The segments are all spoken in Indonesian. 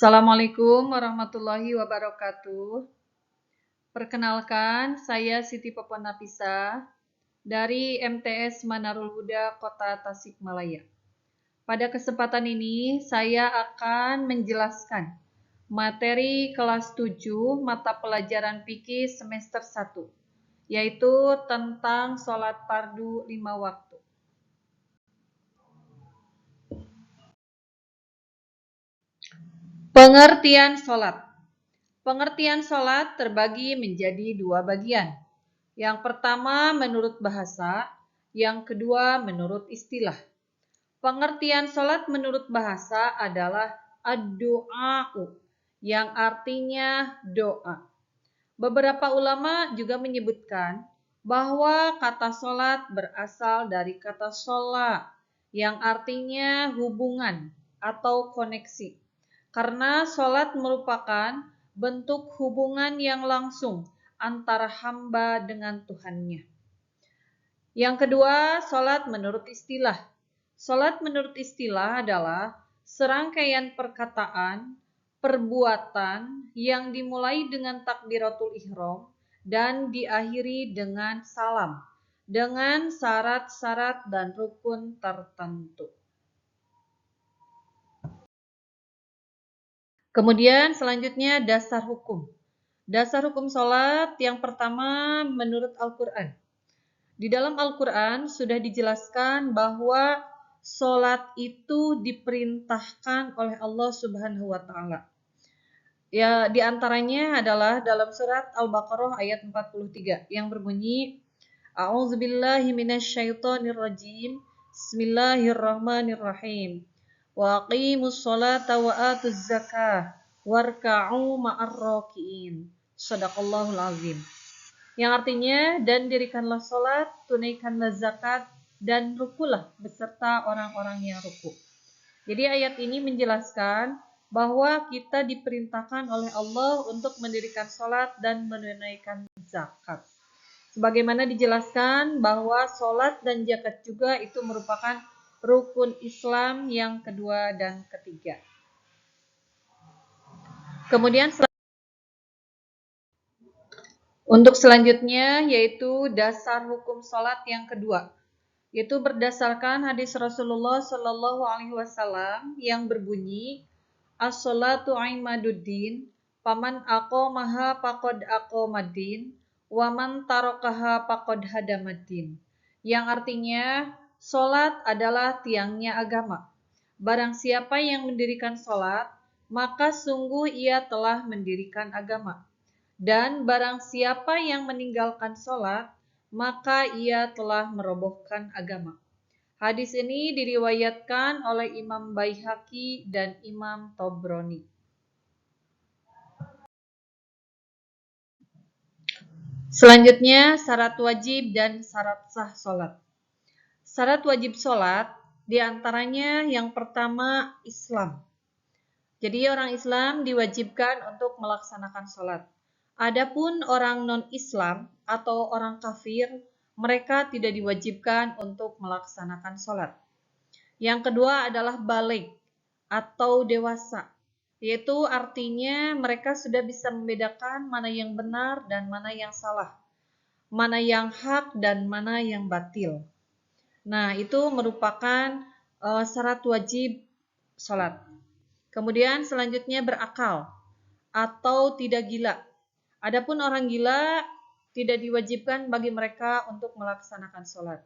Assalamualaikum warahmatullahi wabarakatuh. Perkenalkan, saya Siti Popon Nafisa dari MTS Manarul Huda Kota Tasikmalaya. Pada kesempatan ini, saya akan menjelaskan materi kelas 7 mata pelajaran fikih semester 1, yaitu tentang sholat fardu 5 waktu. Pengertian sholat. Pengertian sholat terbagi menjadi dua bagian. Yang pertama menurut bahasa, yang kedua menurut istilah. Pengertian sholat menurut bahasa adalah ad-du'a'u, yang artinya doa. Beberapa ulama juga menyebutkan bahwa kata sholat berasal dari kata sholat, yang artinya hubungan atau koneksi. Karena sholat merupakan bentuk hubungan yang langsung antara hamba dengan Tuhannya. Yang kedua, sholat menurut istilah. Sholat menurut istilah adalah serangkaian perkataan, perbuatan yang dimulai dengan takbiratul ihram dan diakhiri dengan salam, dengan syarat-syarat dan rukun tertentu. Kemudian selanjutnya dasar hukum. Dasar hukum sholat yang pertama menurut Al-Quran. Di dalam Al-Quran sudah dijelaskan bahwa sholat itu diperintahkan oleh Allah Subhanahu wa Ta'ala. Ya, di antaranya adalah dalam surat Al-Baqarah ayat 43 yang berbunyi A'udzubillahi minasyaitonirrajim. Bismillahirrahmanirrahim. Wa aqimus sholata wa atuz zakah warka'u ma'ar raki'in. Shadaqallahul azim. Yang artinya, dan dirikanlah sholat, tunaikanlah zakat, dan rukulah beserta orang-orang yang ruku. Jadi ayat ini menjelaskan bahwa kita diperintahkan oleh Allah untuk mendirikan sholat dan menunaikan zakat. Sebagaimana dijelaskan bahwa sholat dan zakat juga itu merupakan rukun Islam yang kedua dan ketiga. Kemudian untuk selanjutnya yaitu dasar hukum sholat yang kedua, yaitu berdasarkan hadis Rasulullah Shallallahu Alaihi Wasallam yang berbunyi as-sholatu imaduddin, paman aqamaha faqad aqamaddin, waman tarokaha faqad hadamaddin. Yang artinya, sholat adalah tiangnya agama. Barang siapa yang mendirikan sholat, maka sungguh ia telah mendirikan agama. Dan barang siapa yang meninggalkan sholat, maka ia telah merobohkan agama. Hadis ini diriwayatkan oleh Imam Baihaqi dan Imam Tobroni. Selanjutnya, syarat wajib dan syarat sah sholat. Syarat wajib sholat, diantaranya yang pertama Islam. Jadi orang Islam diwajibkan untuk melaksanakan sholat. Adapun orang non-Islam atau orang kafir, mereka tidak diwajibkan untuk melaksanakan sholat. Yang kedua adalah baligh atau dewasa, yaitu artinya mereka sudah bisa membedakan mana yang benar dan mana yang salah, mana yang hak dan mana yang batil. Nah, itu merupakan syarat wajib sholat. Kemudian selanjutnya berakal atau tidak gila. Adapun orang gila tidak diwajibkan bagi mereka untuk melaksanakan sholat.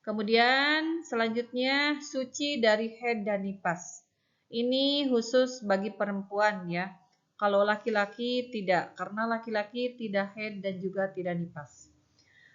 Kemudian selanjutnya suci dari haid dan nifas. Ini khusus bagi perempuan ya. Kalau laki-laki tidak, karena laki-laki tidak haid dan juga tidak nifas.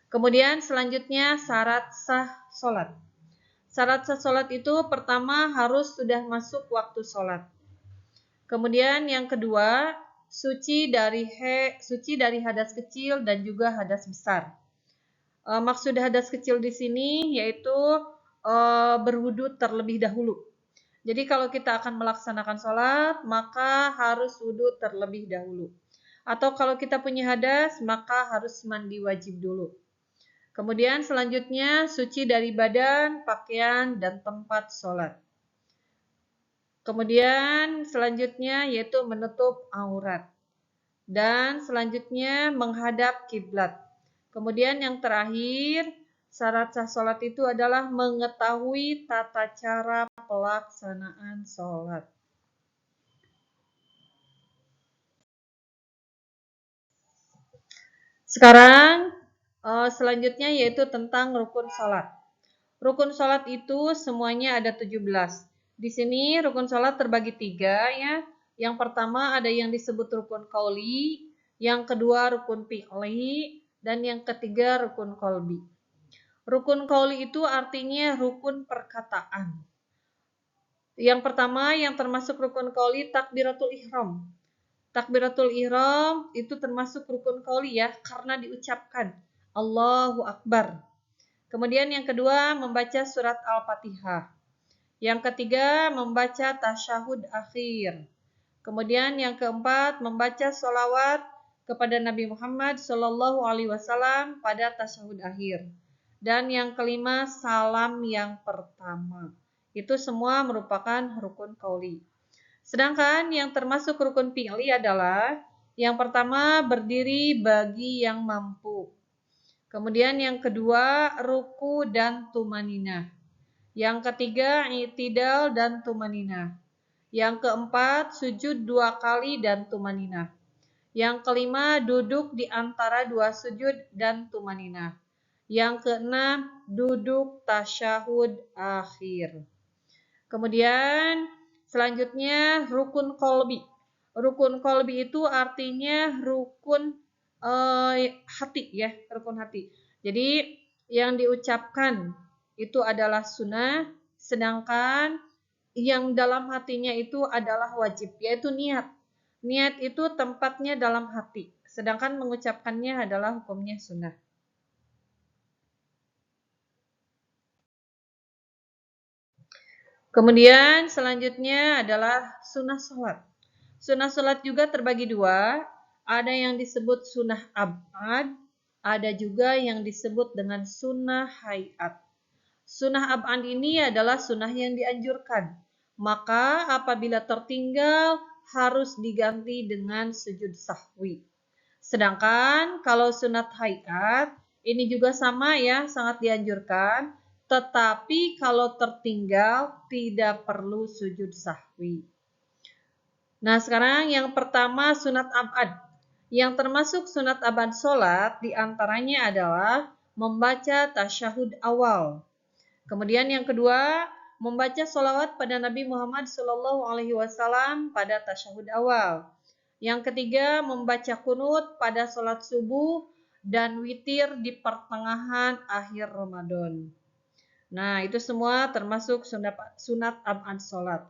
Kemudian selanjutnya syarat sah sholat. Syarat sah sholat itu pertama harus sudah masuk waktu sholat. Kemudian yang kedua, suci dari hadas kecil dan juga hadas besar. Maksud hadas kecil di sini yaitu berwudu terlebih dahulu. Jadi kalau kita akan melaksanakan sholat, maka harus wudu terlebih dahulu. Atau kalau kita punya hadas, maka harus mandi wajib dulu. Kemudian selanjutnya suci dari badan, pakaian, dan tempat sholat. Kemudian selanjutnya yaitu menutup aurat. Dan selanjutnya menghadap kiblat. Kemudian yang terakhir, syarat sah sholat itu adalah mengetahui tata cara pelaksanaan sholat. Sekarang selanjutnya yaitu tentang rukun sholat. Rukun sholat itu semuanya ada 17. Di sini rukun sholat terbagi 3 ya. Yang pertama ada yang disebut rukun qauli, yang kedua rukun fi'li, dan yang ketiga rukun qalbi. Rukun qauli itu artinya rukun perkataan. Yang pertama yang termasuk rukun qauli takbiratul ihram. Takbiratul ihram itu termasuk rukun qauli ya, karena diucapkan Allahu Akbar. Kemudian yang kedua membaca surat Al-Fatihah. Yang ketiga membaca tasyahud akhir. Kemudian yang keempat membaca sholawat kepada Nabi Muhammad SAW pada tasyahud akhir. Dan yang kelima salam yang pertama. Itu semua merupakan rukun qauli. Sedangkan yang termasuk rukun fi'li adalah yang pertama berdiri bagi yang mampu. Kemudian yang kedua ruku dan tumaninah. Yang ketiga i'tidal dan tumaninah. Yang keempat sujud 2 kali dan tumaninah. Yang kelima duduk di antara 2 sujud dan tumaninah. Yang keenam duduk tasyahud akhir. Kemudian selanjutnya rukun qalbi. Rukun qalbi itu artinya rukun hati ya, rukun hati. Jadi yang diucapkan itu adalah sunnah, sedangkan yang dalam hatinya itu adalah wajib, yaitu niat. Niat itu tempatnya dalam hati, sedangkan mengucapkannya adalah hukumnya sunnah. Kemudian selanjutnya adalah sunnah sholat. Sunnah sholat juga terbagi 2, ada yang disebut sunnah ab'ad, ada juga yang disebut dengan sunnah hayat. Sunnah ab'ad ini adalah sunnah yang dianjurkan, maka apabila tertinggal harus diganti dengan sujud sahwi. Sedangkan kalau sunat hayat ini juga sama ya, sangat dianjurkan, tetapi kalau tertinggal tidak perlu sujud sahwi. Nah, sekarang yang pertama sunat ab'ad. Yang termasuk sunat ab'ad sholat diantaranya adalah membaca tasyahud awal. Kemudian yang kedua, membaca sholawat pada Nabi Muhammad SAW pada tasyahud awal. Yang ketiga, membaca kunut pada sholat subuh dan witir di pertengahan akhir Ramadan. Nah, itu semua termasuk sunat ab'ad sholat.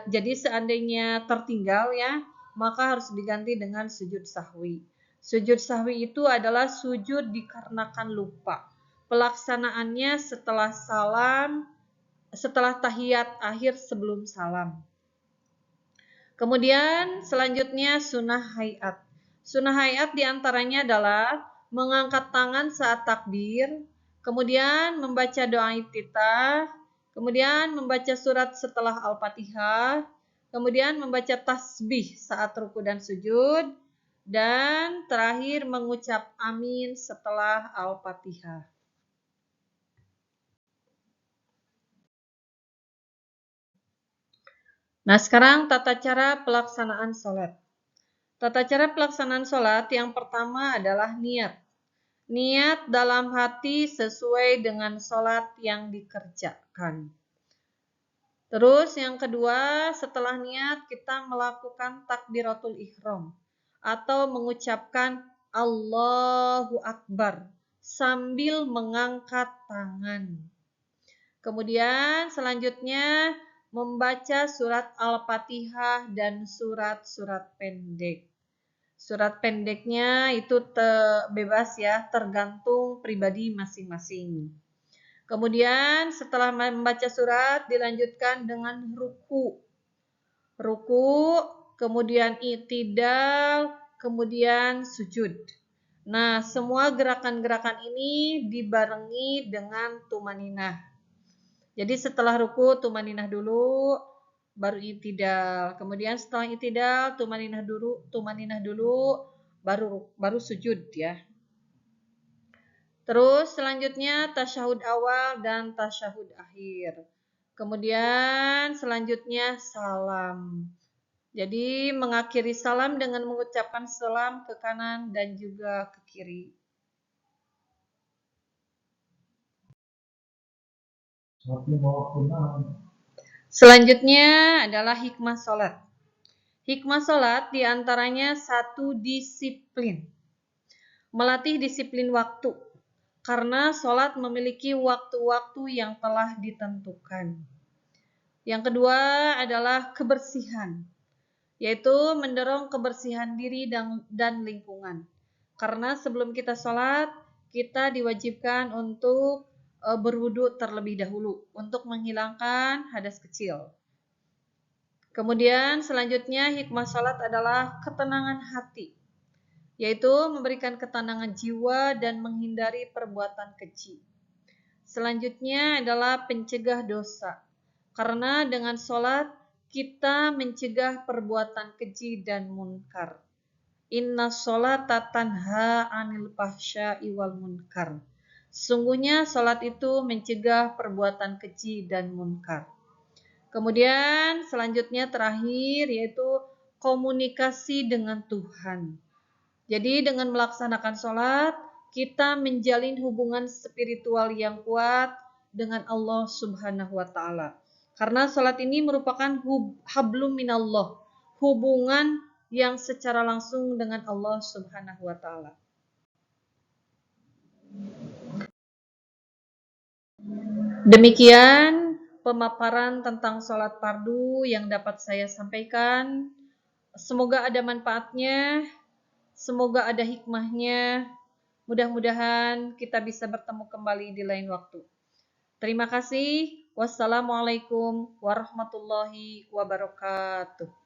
Jadi seandainya tertinggal ya, maka harus diganti dengan sujud sahwi. Sujud sahwi itu adalah sujud dikarenakan lupa. Pelaksanaannya setelah salam, setelah tahiyat akhir sebelum salam. Kemudian selanjutnya sunnah hayat. Sunnah hayat diantaranya adalah mengangkat tangan saat takbir, kemudian membaca doa iftitah, kemudian membaca surat setelah Al-Fatihah, kemudian membaca tasbih saat ruku dan sujud, dan terakhir mengucap amin setelah Al-Fatihah. Nah, sekarang tata cara pelaksanaan sholat. Tata cara pelaksanaan sholat yang pertama adalah niat. Niat dalam hati sesuai dengan sholat yang dikerjakan. Terus yang kedua, setelah niat kita melakukan takbiratul ihram atau mengucapkan Allahu Akbar sambil mengangkat tangan. Kemudian selanjutnya membaca surat Al-Fatihah dan surat-surat pendek. Surat pendeknya itu bebas ya, tergantung pribadi masing-masing. Kemudian setelah membaca surat dilanjutkan dengan ruku. Ruku, kemudian i'tidal, kemudian sujud. Nah, semua gerakan-gerakan ini dibarengi dengan tumaninah. Jadi setelah ruku tumaninah dulu, baru i'tidal. Kemudian setelah i'tidal tumaninah dulu baru sujud ya. Terus selanjutnya tasyahud awal dan tasyahud akhir. Kemudian selanjutnya salam. Jadi mengakhiri salam dengan mengucapkan salam ke kanan dan juga ke kiri. Selanjutnya adalah hikmah sholat. Hikmah sholat diantaranya 1, disiplin. Melatih disiplin waktu. Karena sholat memiliki waktu-waktu yang telah ditentukan. Yang kedua adalah kebersihan, yaitu mendorong kebersihan diri dan lingkungan. Karena sebelum kita sholat, kita diwajibkan untuk berwudu terlebih dahulu untuk menghilangkan hadas kecil. Kemudian selanjutnya hikmah sholat adalah ketenangan hati, yaitu memberikan ketenangan jiwa dan menghindari perbuatan keji. Selanjutnya adalah pencegah dosa, karena dengan sholat kita mencegah perbuatan keji dan munkar. Inna sholata tanha anil fahsya'i wal munkar. Sungguhnya sholat itu mencegah perbuatan keji dan munkar. Kemudian selanjutnya terakhir yaitu komunikasi dengan Tuhan. Jadi dengan melaksanakan sholat, kita menjalin hubungan spiritual yang kuat dengan Allah Subhanahu wa Ta'ala. Karena sholat ini merupakan hablum minallah, hubungan yang secara langsung dengan Allah Subhanahu wa Ta'ala. Demikian pemaparan tentang sholat fardu yang dapat saya sampaikan. Semoga ada manfaatnya. Semoga ada hikmahnya. Mudah-mudahan kita bisa bertemu kembali di lain waktu. Terima kasih. Wassalamualaikum warahmatullahi wabarakatuh.